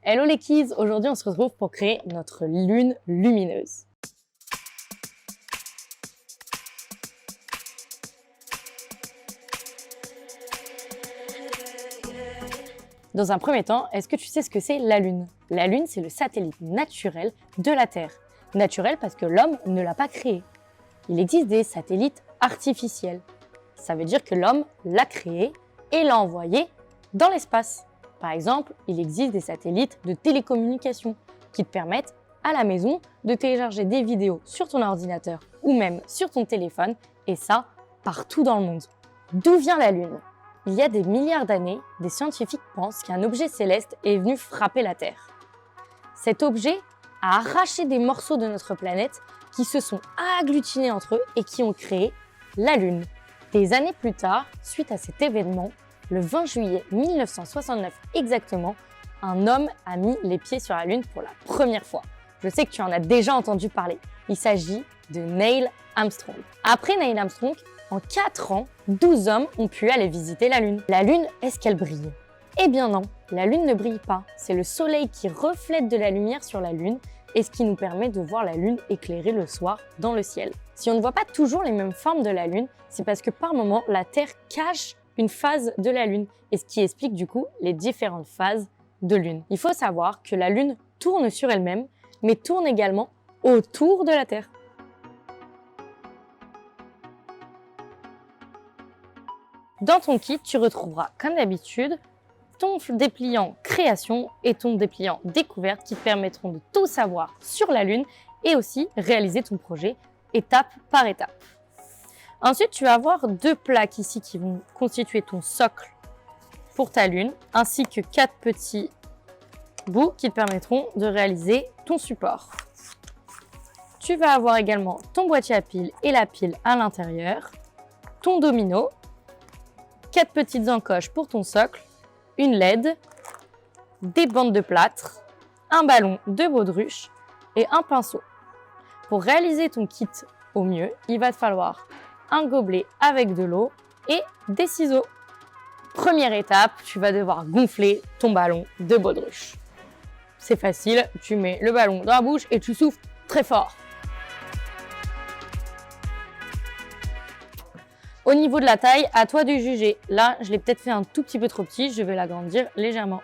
Hello les kids, aujourd'hui on se retrouve pour créer notre lune lumineuse. Dans un premier temps, est-ce que tu sais ce que c'est la Lune? La Lune, c'est le satellite naturel de la Terre. Naturel parce que l'homme ne l'a pas créé. Il existe des satellites artificiels. Ça veut dire que l'homme l'a créé et l'a envoyé dans l'espace. Par exemple, il existe des satellites de télécommunication qui te permettent à la maison de télécharger des vidéos sur ton ordinateur ou même sur ton téléphone, et ça partout dans le monde. D'où vient la Lune? Il y a des milliards d'années, des scientifiques pensent qu'un objet céleste est venu frapper la Terre. Cet objet a arraché des morceaux de notre planète qui se sont agglutinés entre eux et qui ont créé la Lune. Des années plus tard, suite à cet événement, le 20 juillet 1969 exactement, un homme a mis les pieds sur la Lune pour la première fois. Je sais que tu en as déjà entendu parler. Il s'agit de Neil Armstrong. Après Neil Armstrong, en 4 ans, 12 hommes ont pu aller visiter la Lune. La Lune, est-ce qu'elle brille? Eh bien non, la Lune ne brille pas. C'est le Soleil qui reflète de la lumière sur la Lune et ce qui nous permet de voir la Lune éclairée le soir dans le ciel. Si on ne voit pas toujours les mêmes formes de la Lune, c'est parce que par moments, la Terre cache une phase de la Lune, et ce qui explique du coup les différentes phases de Lune. Il faut savoir que la Lune tourne sur elle-même, mais tourne également autour de la Terre. Dans ton kit, tu retrouveras, comme d'habitude, ton dépliant création et ton dépliant découverte qui te permettront de tout savoir sur la Lune et aussi réaliser ton projet étape par étape. Ensuite, tu vas avoir 2 plaques ici qui vont constituer ton socle pour ta Lune, ainsi que 4 petits bouts qui te permettront de réaliser ton support. Tu vas avoir également ton boîtier à piles et la pile à l'intérieur, ton domino, 4 petites encoches pour ton socle, une LED, des bandes de plâtre, un ballon de baudruche et un pinceau. Pour réaliser ton kit au mieux, il va te falloir un gobelet avec de l'eau et des ciseaux. Première étape, tu vas devoir gonfler ton ballon de baudruche. C'est facile, tu mets le ballon dans la bouche et tu souffles très fort. Au niveau de la taille, à toi de juger. Là, je l'ai peut-être fait un tout petit peu trop petit, je vais l'agrandir légèrement.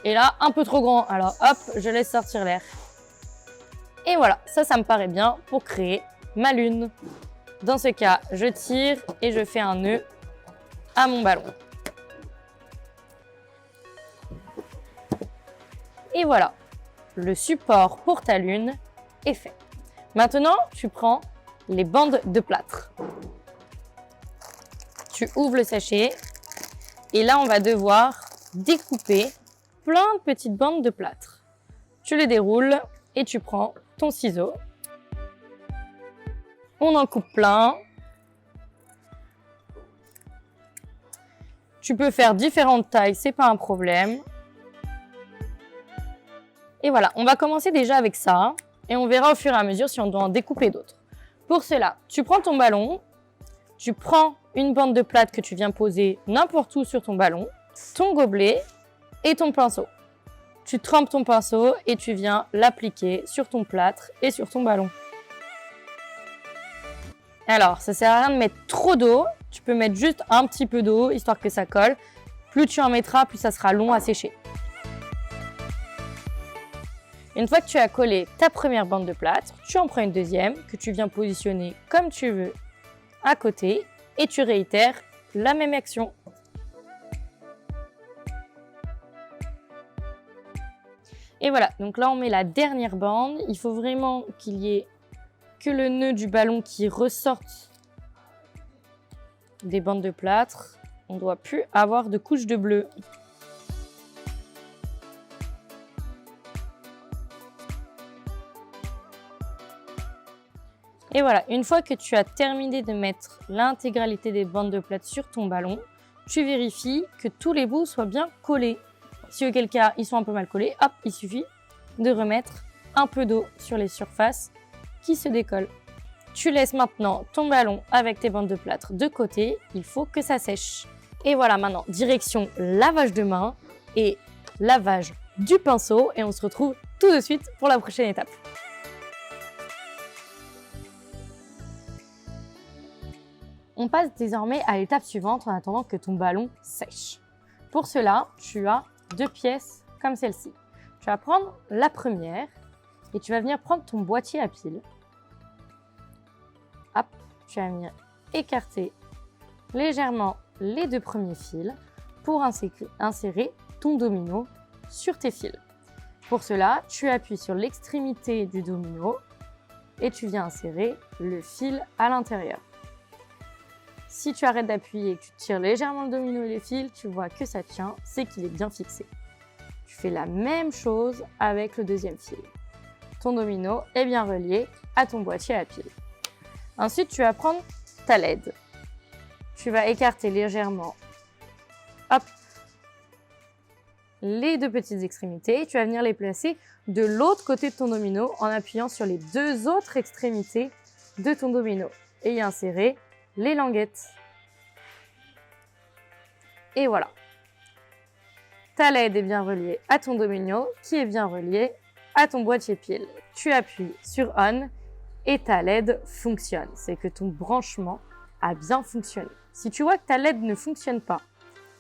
Et là, un peu trop grand, alors hop, je laisse sortir l'air. Et voilà, ça me paraît bien pour créer ma Lune. Dans ce cas, je tire et je fais un nœud à mon ballon. Et voilà, le support pour ta Lune est fait. Maintenant, tu prends les bandes de plâtre. Tu ouvres le sachet et là, on va devoir découper plein de petites bandes de plâtre. Tu les déroules et tu prends ton ciseau. On en coupe plein. Tu peux faire différentes tailles, c'est pas un problème. Et voilà, on va commencer déjà avec ça et on verra au fur et à mesure si on doit en découper d'autres. Pour cela, tu prends ton ballon, tu prends une bande de plâtre que tu viens poser n'importe où sur ton ballon, ton gobelet et ton pinceau. Tu trempes ton pinceau et tu viens l'appliquer sur ton plâtre et sur ton ballon. Alors, ça sert à rien de mettre trop d'eau. Tu peux mettre juste un petit peu d'eau, histoire que ça colle. Plus tu en mettras, plus ça sera long à sécher. Une fois que tu as collé ta première bande de plâtre, tu en prends une deuxième que tu viens positionner comme tu veux à côté et tu réitères la même action. Et voilà, donc là on met la dernière bande. Il faut vraiment qu'il y ait que le nœud du ballon qui ressorte des bandes de plâtre. On ne doit plus avoir de couche de bleu. Et voilà, une fois que tu as terminé de mettre l'intégralité des bandes de plâtre sur ton ballon, tu vérifies que tous les bouts soient bien collés. Si auquel cas ils sont un peu mal collés, hop, il suffit de remettre un peu d'eau sur les surfaces qui se décollent. Tu laisses maintenant ton ballon avec tes bandes de plâtre de côté, il faut que ça sèche. Et voilà, maintenant, direction lavage de main. et lavage du pinceau et on se retrouve tout de suite pour la prochaine étape. On passe désormais à l'étape suivante en attendant que ton ballon sèche. Pour cela, tu as 2 pièces comme celle-ci. Tu vas prendre la première et tu vas venir prendre ton boîtier à piles. Hop, tu vas venir écarter légèrement les 2 premiers fils pour insérer ton domino sur tes fils. Pour cela, tu appuies sur l'extrémité du domino et tu viens insérer le fil à l'intérieur. Si tu arrêtes d'appuyer et que tu tires légèrement le domino et les fils, tu vois que ça tient, c'est qu'il est bien fixé. Tu fais la même chose avec le deuxième fil. Ton domino est bien relié à ton boîtier à piles. Ensuite, tu vas prendre ta LED. Tu vas écarter légèrement, hop, les 2 petites extrémités. Tu vas venir les placer de l'autre côté de ton domino en appuyant sur les 2 autres extrémités de ton domino et y insérer les languettes. Et voilà. Ta LED est bien reliée à ton domino qui est bien relié à ton boîtier pile. Tu appuies sur On et ta LED fonctionne. C'est que ton branchement a bien fonctionné. Si tu vois que ta LED ne fonctionne pas,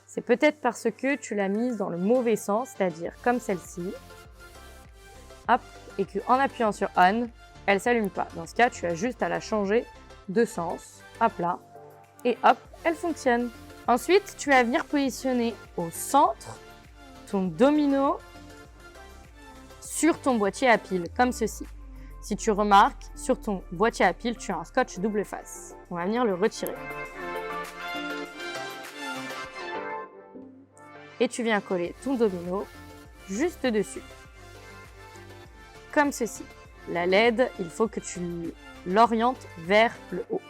c'est peut-être parce que tu l'as mise dans le mauvais sens, c'est-à-dire comme celle-ci. Hop, et qu'en appuyant sur On, elle ne s'allume pas. Dans ce cas, tu as juste à la changer de sens. Hop là, et hop, elle fonctionne. Ensuite, tu vas venir positionner au centre ton domino sur ton boîtier à piles, comme ceci. Si tu remarques, sur ton boîtier à piles, tu as un scotch double face. On va venir le retirer. Et tu viens coller ton domino juste dessus. Comme ceci. La LED, il faut que tu l'orientes vers le haut.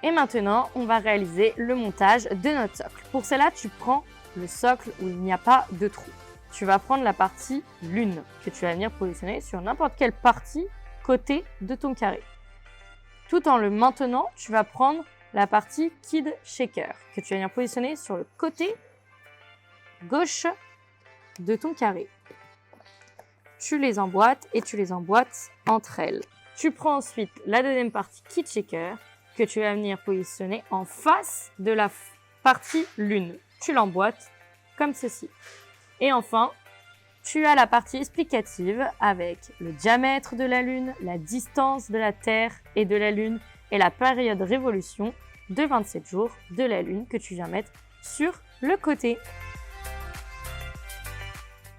Et maintenant, on va réaliser le montage de notre socle. Pour cela, tu prends le socle où il n'y a pas de trou. Tu vas prendre la partie lune que tu vas venir positionner sur n'importe quelle partie côté de ton carré. Tout en le maintenant, tu vas prendre la partie Kid Shaker que tu vas venir positionner sur le côté gauche de ton carré. Tu les emboîtes et tu les emboîtes entre elles. Tu prends ensuite la deuxième partie Kid Shaker que tu vas venir positionner en face de la partie lune. Tu l'emboîtes comme ceci. Et enfin, tu as la partie explicative avec le diamètre de la lune, la distance de la Terre et de la lune et la période révolution de 27 jours de la lune que tu viens mettre sur le côté.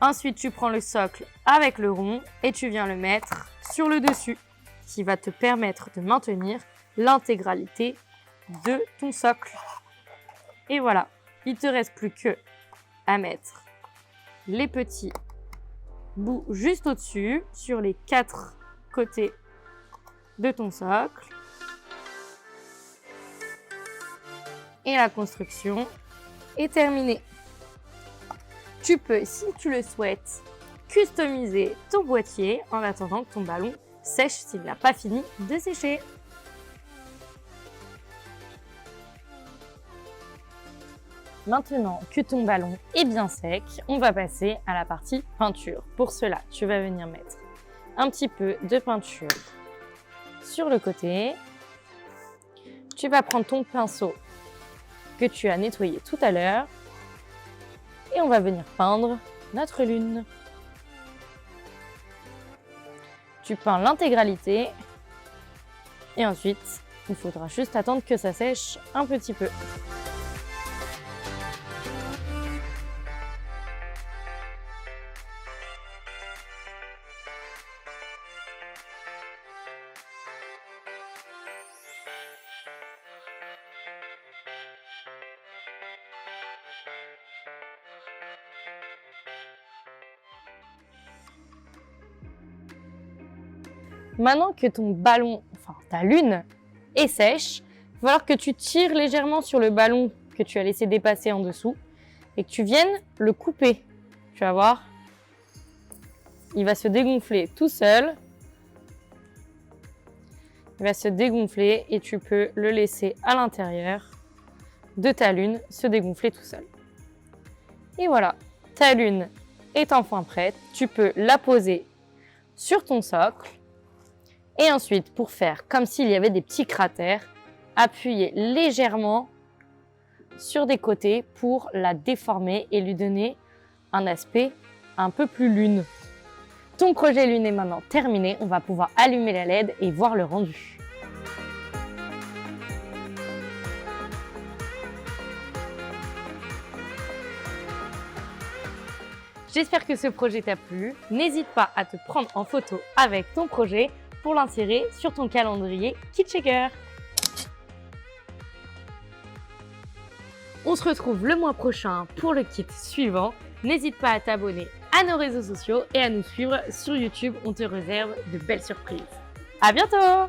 Ensuite, tu prends le socle avec le rond et tu viens le mettre sur le dessus, qui va te permettre de maintenir l'intégralité de ton socle. Et voilà, il ne te reste plus que à mettre les petits bouts juste au-dessus, sur les 4 côtés de ton socle. Et la construction est terminée. Tu peux, si tu le souhaites, customiser ton boîtier en attendant que ton ballon sèche s'il n'a pas fini de sécher. Maintenant que ton ballon est bien sec, on va passer à la partie peinture. Pour cela, tu vas venir mettre un petit peu de peinture sur le côté. Tu vas prendre ton pinceau que tu as nettoyé tout à l'heure et on va venir peindre notre lune. Tu peins l'intégralité et ensuite, il faudra juste attendre que ça sèche un petit peu. Maintenant que ton ballon, enfin ta lune, est sèche, il va falloir que tu tires légèrement sur le ballon que tu as laissé dépasser en dessous et que tu viennes le couper. Tu vas voir, il va se dégonfler tout seul. Il va se dégonfler et tu peux le laisser à l'intérieur de ta lune se dégonfler tout seul. Et voilà, ta lune est enfin prête, tu peux la poser sur ton socle et ensuite, pour faire comme s'il y avait des petits cratères, appuyer légèrement sur des côtés pour la déformer et lui donner un aspect un peu plus lune. Ton projet lune est maintenant terminé, on va pouvoir allumer la LED et voir le rendu. J'espère que ce projet t'a plu. N'hésite pas à te prendre en photo avec ton projet pour l'insérer sur ton calendrier KitChecker. On se retrouve le mois prochain pour le kit suivant. N'hésite pas à t'abonner à nos réseaux sociaux et à nous suivre sur YouTube. On te réserve de belles surprises. À bientôt!